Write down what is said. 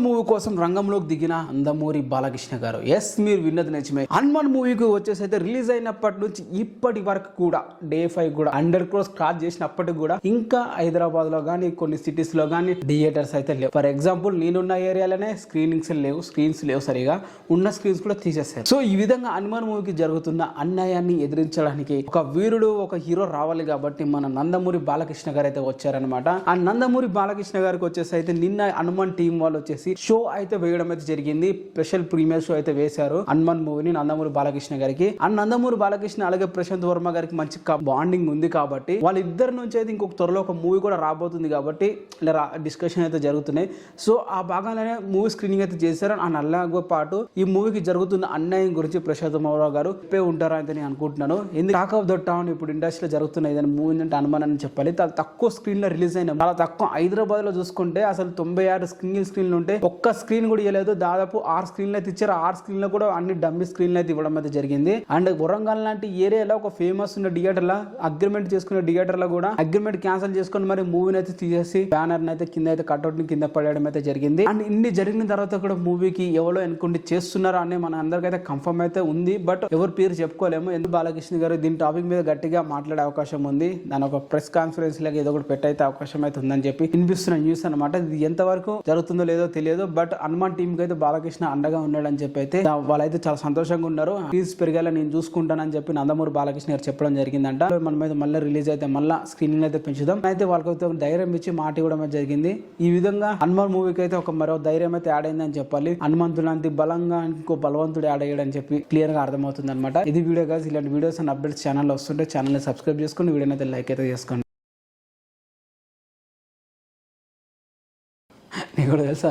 Movie కోసం రంగంలోకి దిగిన నందమూరి బాలకృష్ణ గారు. ఎస్, మీరు విన్నది నిజమే. హనుమాన్ మూవీకి వచ్చేసి అయితే రిలీజ్ అయినప్పటి నుంచి ఇప్పటి వరకు కూడా డే 5 కూడా 100 crores క్రాస్ చేసినప్పటికి కూడా ఇంకా హైదరాబాద్ లో గానీ కొన్ని సిటీస్ లో గానీ థియేటర్స్ అయితే లేవు. ఫర్ ఎగ్జాంపుల్ నేనున్న ఏరియాలోనే స్క్రీన్స్ లేవు సరిగా, ఉన్న స్క్రీన్స్ కూడా తీసేస్తారు. సో ఈ విధంగా హనుమాన్ మూవీకి జరుగుతున్న అన్యాయాన్ని ఎదిరించడానికి ఒక వీరుడు, ఒక హీరో రావాలి కాబట్టి మన నందమూరి బాలకృష్ణ గారు అయితే వచ్చారనమాట. ఆ నందమూరి బాలకృష్ణ గారికి వచ్చేసి అయితే నిన్న హనుమాన్ టీం వాళ్ళు వచ్చేసి షో అయితే వేయడం అయితే జరిగింది. స్పెషల్ ప్రీమియర్ షో అయితే వేశారు హనుమాన్ మూవీని నందమూరి బాలకృష్ణ గారికి. ఆ నందమూరి బాలకృష్ణ అలాగే ప్రశాంత్ వర్మ గారికి మంచి బాండింగ్ ఉంది కాబట్టి వాళ్ళిద్దరి నుంచి అయితే ఇంకొక త్వరలో ఒక మూవీ కూడా రాబోతుంది కాబట్టి ఇలా డిస్కషన్ అయితే జరుగుతున్నాయి. సో ఆ భాగంలోనే మూవీ స్క్రీనింగ్ అయితే చేశారు. ఆ నల్లగా పాటు ఈ మూవీకి జరుగుతున్న అన్యాయం గురించి ప్రశాంత్ వర్మ గారు చెప్పే ఉంటారు అయితే నేను అనుకుంటున్నాను. ఎందుకు టాక్ ఆఫ్ ద టౌన్ ఇప్పుడు ఇండస్ట్రీలో జరుగుతున్న ఏదైనా మూవీ అంటే హనుమాన్ అని చెప్పాలి. చాలా తక్కువ స్క్రీన్ లో రిలీజ్ అయిన, చాలా తక్కువ. హైదరాబాద్ లో చూసుకుంటే అసలు 96 సింగిల్ స్క్రీన్లు ఉంటే ఒక్క స్క్రీన్ కూడా ఇవ్వలేదు. దాదాపు 6 స్క్రీన్లు అయితే ఇచ్చారు. 6 స్క్రీన్లో కూడా అన్ని డమ్మీ స్క్రీన్లు అయితే ఇవ్వడం అయితే జరిగింది. అండ్ వరంగల్ లాంటి ఏరియాలో ఒక ఫేమస్ ఉన్న థియేటర్లో అగ్రిమెంట్ చేసుకునే థియేటర్లో కూడా అగ్రిమెంట్ క్యాన్సిల్ చేసుకుని మరి మూవీని అయితే తీసేసి బ్యానర్ అయితే కింద అయితే కట్అవుట్ ని కింద పడేయడం అయితే జరిగింది. అండ్ ఇన్ని జరిగిన తర్వాత కూడా మూవీకి ఎవరో ఎన్నుకుంటే చేస్తున్నారు అని మన అందరికైతే కన్ఫర్మ్ అయితే ఉంది. బట్ ఎవరి పేరు చెప్పుకోలేము. ఎందుకు బాలకృష్ణ గారు దీని టాపిక్ మీద గట్టిగా మాట్లాడే అవకాశం ఉంది. దాని ఒక ప్రెస్ కాన్ఫరెన్స్ లాగా ఏదో ఒకటి పెట్టయితే అవకాశం అయితే ఉందని చెప్పి వినిపిస్తున్న న్యూస్ అనమాట. ఇది ఎంతవరకు జరుగుతుందో లేదో తెలియదు. బట్ హనుమాన్ టీం కి అయితే బాలకృష్ణ అండగా ఉన్నాడని చెప్పి అయితే వాళ్ళైతే చాలా సంతోషంగా ఉన్నారు. ఫీజు పెరిగేలా నేను చూసుకుంటానని చెప్పి నందమూరి బాలకృష్ణ గారు చెప్పడం జరిగిందంట. మన మీద మళ్ళీ రిలీజ్ అయితే మళ్ళీ స్క్రీనింగ్ అయితే పెంచుదాం అయితే వాళ్ళకైతే ధైర్యం ఇచ్చి మాట ఇవ్వడం జరిగింది. ఈ విధంగా హనుమాన్ మూవీకి అయితే ఒక మరో ధైర్యం అయితే యాడ్ అయిందని చెప్పాలి. హనుమంతుడు అంత బలంగా ఇంకో బలవంతుడు యాడ్ అయ్యాడని చెప్పి క్లియర్ గా అర్థమవుతుంది అనమాట. ఇది వీడియో కాదు. ఇలాంటి వీడియోస్ అండ్ అప్డేట్స్ ఛానల్ వస్తుంటే ఛానల్ ని సబ్స్క్రైబ్ చేసుకుని వీడియోని అయితే లైక్ అయితే చేసుకోండి. నీకు కూడా తెలుసా